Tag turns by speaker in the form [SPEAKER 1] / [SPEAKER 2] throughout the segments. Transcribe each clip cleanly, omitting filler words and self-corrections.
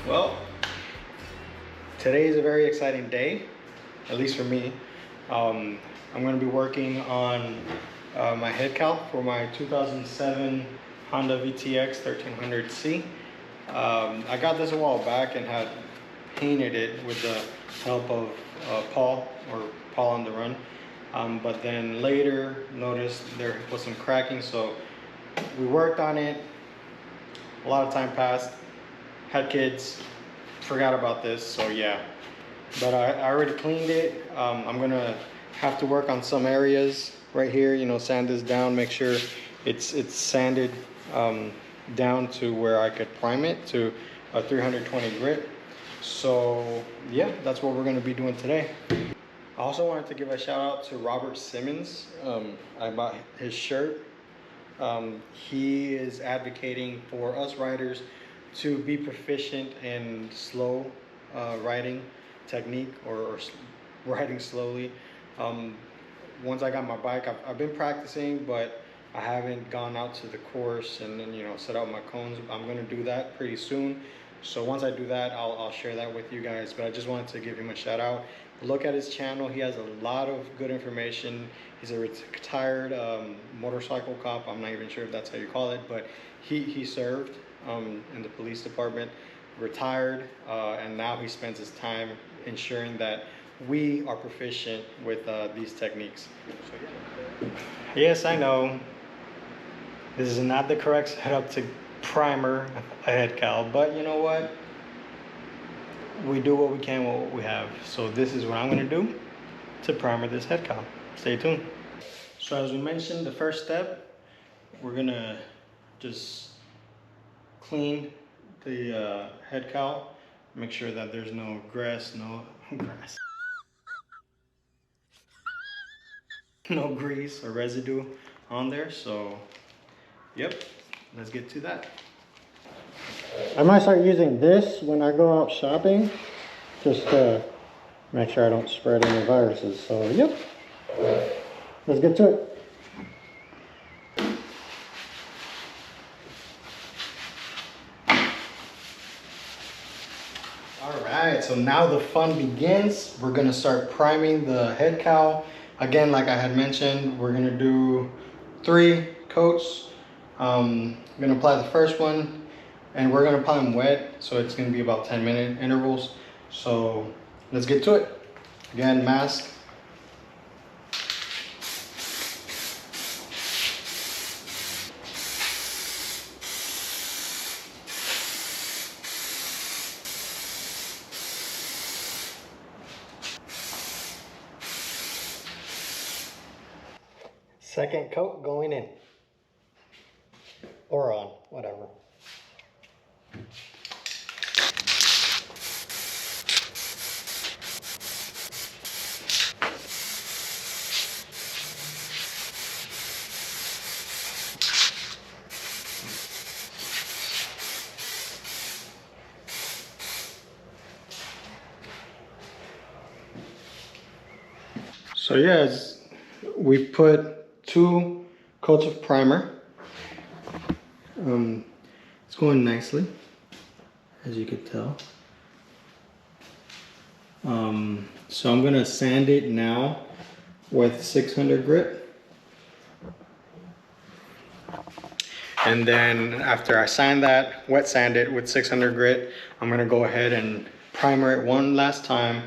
[SPEAKER 1] Well, today is a very exciting day, at least for me. I'm going to be working on my headcowl for my 2007 Honda VTX 1300C. I got this a while back and had painted it with the help of Paul on the Run. But then later noticed there was some cracking, so we worked on it. A lot of time passed, had kids, forgot about this, so yeah. But I already cleaned it. I'm gonna have to work on some areas right here, you know, sand this down, make sure it's sanded down to where I could prime it to a 320 grit. So yeah, that's what we're gonna be doing today. I also wanted to give a shout out to Robert Simmons. I bought his shirt. He is advocating for us riders to be proficient in slow riding technique or riding slowly. Once I got my bike, I've been practicing, but I haven't gone out to the course and then, you know, set out my cones. I'm gonna do that pretty soon. So once I do that, I'll share that with you guys. But I just wanted to give him a shout out. Look at his channel. He has a lot of good information. He's a retired motorcycle cop. I'm not even sure if that's how you call it, but he served in the police department, retired, and now he spends his time ensuring that we are proficient with these techniques. So, yeah. Yes, I know this is not the correct setup to primer a headcowl, but you know what? We do what we can with what we have. So this is what I'm going to do to primer this headcowl. Stay tuned. So as we mentioned, the first step, we're going to just clean the headcowl. Make sure that there's no grass, no grease or residue on there. So yep, let's get to that. I might start using this when I go out shopping, just to make sure I don't spread any viruses. So yep, let's get to it. Alright, so now the fun begins. We're gonna start priming the headcowl. Again, like I had mentioned, we're gonna do 3 coats. I'm gonna apply the first one, and we're gonna apply them wet, so it's gonna be about 10-minute intervals. So let's get to it. Again, mask. Second coat going in. Or on, whatever. So yes, we put 2 coats of primer. It's going nicely, as you could tell. So I'm gonna sand it now with 600 grit. And then after I sand that, wet sand it with 600 grit, I'm gonna go ahead and primer it one last time,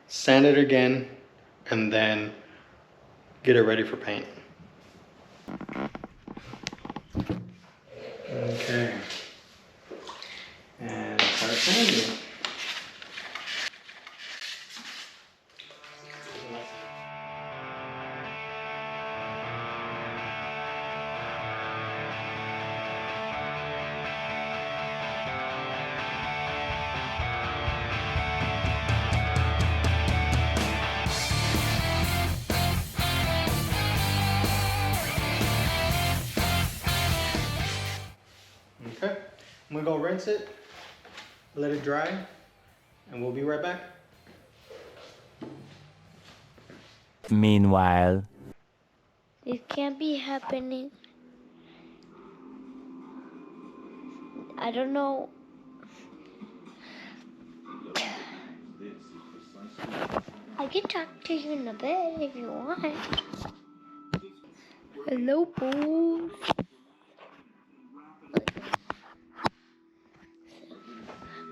[SPEAKER 1] sand it again, and then get it ready for paint. Okay. And start sanding. Okay, I'm gonna go rinse it, let it dry, and we'll be right back.
[SPEAKER 2] Meanwhile,
[SPEAKER 3] it can't be happening. I don't know. I can talk to you in a bit if you want. Hello, boys.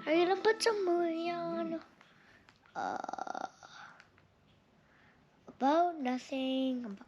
[SPEAKER 3] I'm gonna put some movie on. About nothing.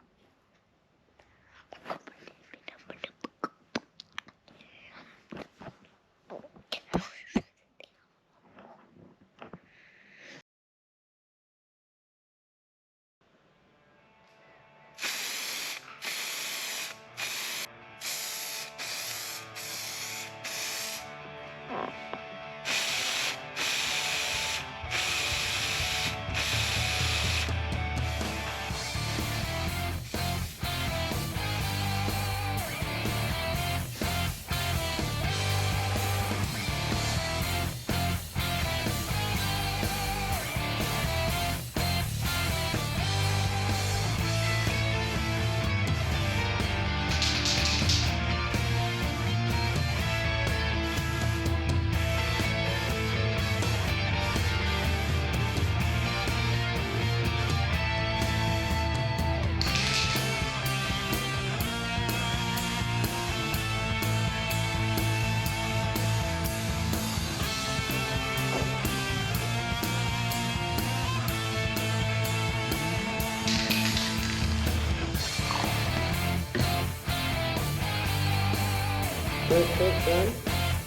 [SPEAKER 1] First coat done,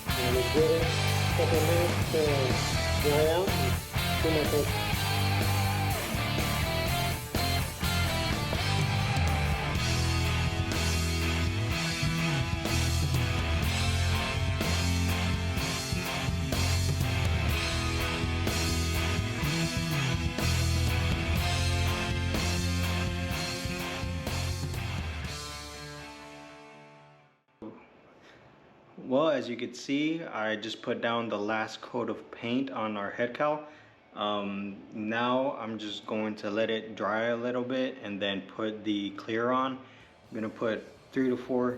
[SPEAKER 1] and we give it a couple minutes to dry out and do my coat. Well, as you can see, I just put down the last coat of paint on our head cowl. Now I'm just going to let it dry a little bit and then put the clear on. I'm gonna put 3 to 4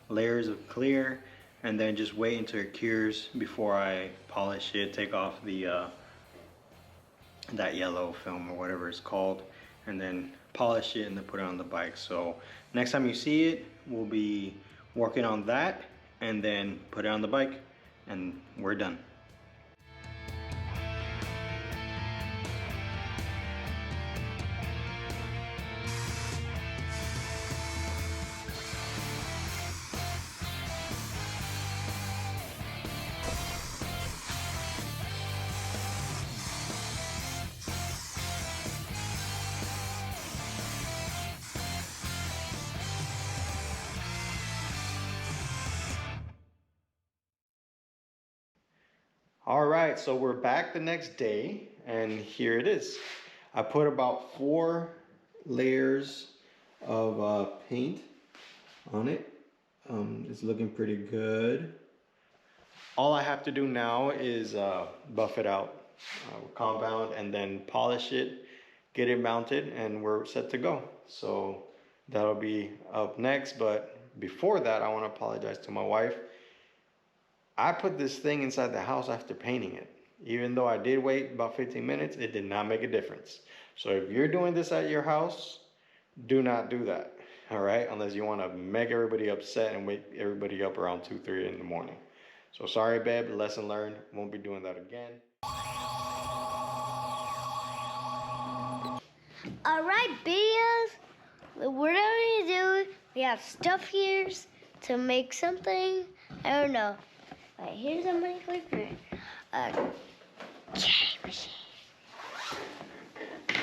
[SPEAKER 1] layers of clear and then just wait until it cures before I polish it, take off the that yellow film or whatever it's called, and then polish it and then put it on the bike. So next time you see it, we'll be working on that and then put it on the bike and we're done. All right, so we're back the next day and here it is. I put about 4 layers of paint on it. It's looking pretty good. All I have to do now is buff it out with compound and then polish it, get it mounted, and we're set to go. So that'll be up next, but before that, I want to apologize to my wife. I put this thing inside the house after painting it. Even though I did wait about 15 minutes, it did not make a difference. So if you're doing this at your house, do not do that, all right? Unless you want to make everybody upset and wake everybody up around 2, 3 in the morning. So sorry, babe, lesson learned. Won't be doing that again.
[SPEAKER 3] All right, videos. What are we do? We have stuff here to make something. I don't know. All right, here's a microphone. Cherry machine.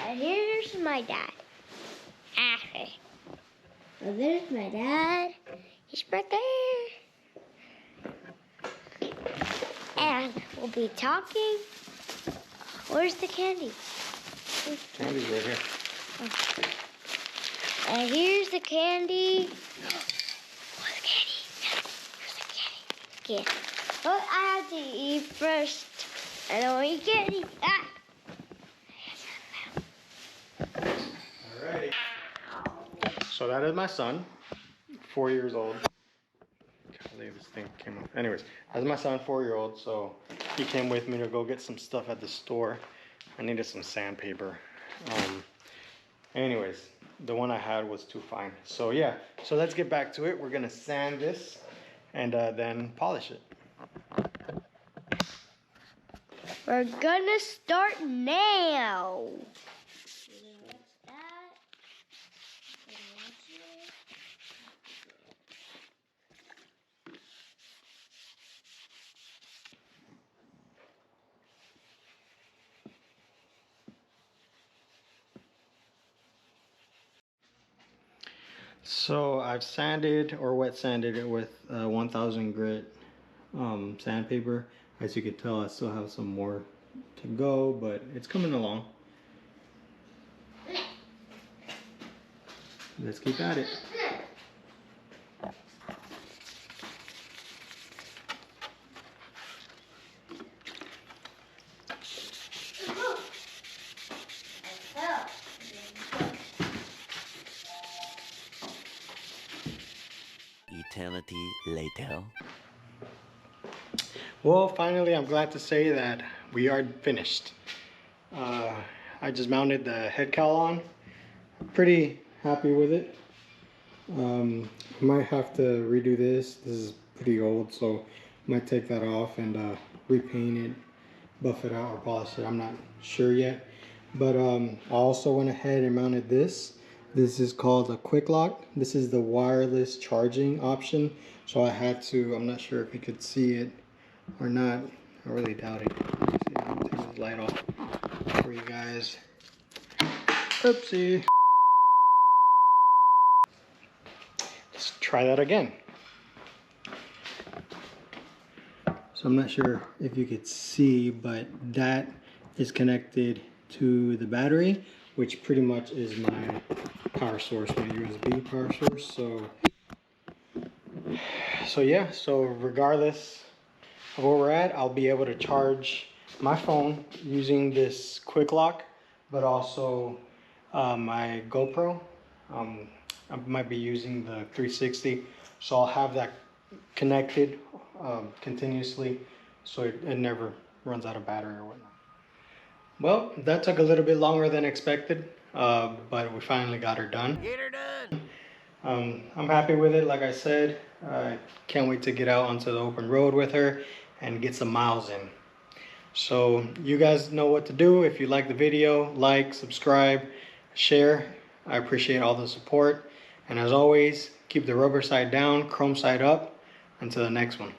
[SPEAKER 3] And here's my dad. Okay. Well, there's my dad. He's right there. And we'll be talking. Where's the candy?
[SPEAKER 1] Candy's right here.
[SPEAKER 3] Oh. And here's the candy. Where's the candy? Here's the candy. Okay. But I have to eat first. I don't eat candy. Ah!
[SPEAKER 1] Alrighty. So that is my son, 4 years old. Can't believe this thing came off. Anyways, that's my son, 4-year-old. So he came with me to go get some stuff at the store. I needed some sandpaper. Anyways, the one I had was too fine. So yeah, so let's get back to it. We're gonna sand this and then polish it.
[SPEAKER 3] We're gonna start now.
[SPEAKER 1] So I've sanded or wet sanded it with 1000 grit sandpaper. As you can tell, I still have some more to go, but it's coming along. Let's keep at it.
[SPEAKER 2] Eternity later.
[SPEAKER 1] Well, finally, I'm glad to say that we are finished. I just mounted the head cowl on. Pretty happy with it. Might have to redo this. This is pretty old, so might take that off and repaint it, buff it out, or polish it. I'm not sure yet. But I also went ahead and mounted this. This is called a quick lock. This is the wireless charging option. So I had to, I'm not sure if you could see it or not. I really doubt it. Let's see, I'm gonna take the light off for you guys. Oopsie. Let's try that again. So I'm not sure if you could see, but that is connected to the battery, which pretty much is my power source, my USB power source. So yeah, so regardless of where we're at, I'll be able to charge my phone using this quick lock, but also my GoPro. I might be using the 360, so I'll have that connected continuously, so it never runs out of battery or whatnot. Well, that took a little bit longer than expected, but we finally got her done.
[SPEAKER 2] Get her done.
[SPEAKER 1] I'm happy with it. Like I said, I can't wait to get out onto the open road with her and get some miles in. So you guys know what to do. If you like the video, like, subscribe, share. I appreciate all the support. And as always, keep the rubber side down, chrome side up. Until the next one.